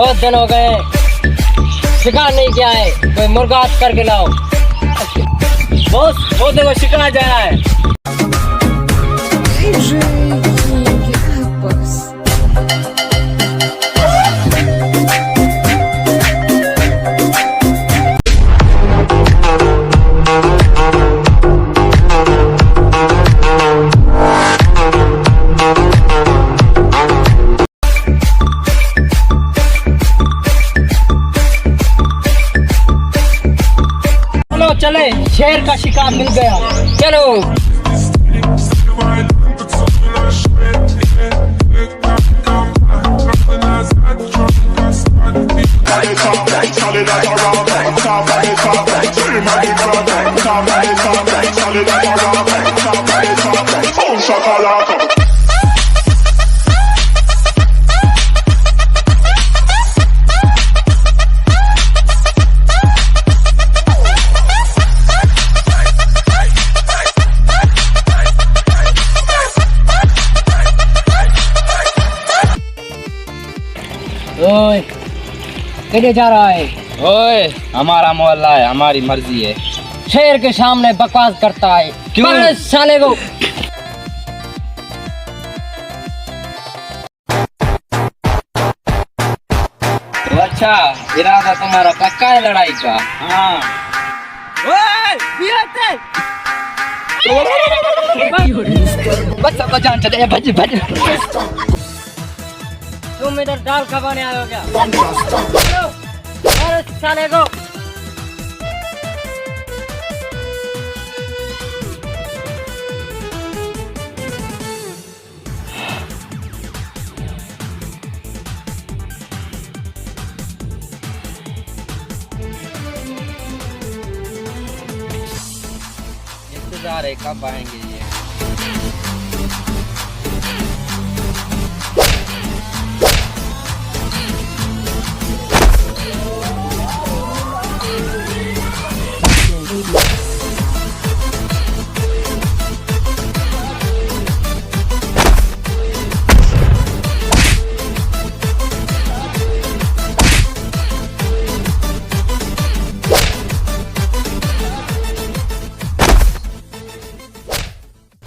बहुत दिन हो गए शिकार नहीं किया है, कोई मुर्गा करके लाओ। बॉस वो देखो शिकार जा रहा है। चलो चले, शेर का शिकार मिल गया। चलो ओए, किधर जा रहा है? ओए हमारा मोहल्ला है, हमारी मर्जी है। शेर के सामने बकवास करता है। क्यों? पकड़ इस साले को। तो अच्छा इरादा तुम्हारा पक्का है लड़ाई का? हाँ। बस जान चले, भज भज। तुम इधर दाल खपाने आए हो क्या? और इस साले को इंतजार है कब आएंगे ये।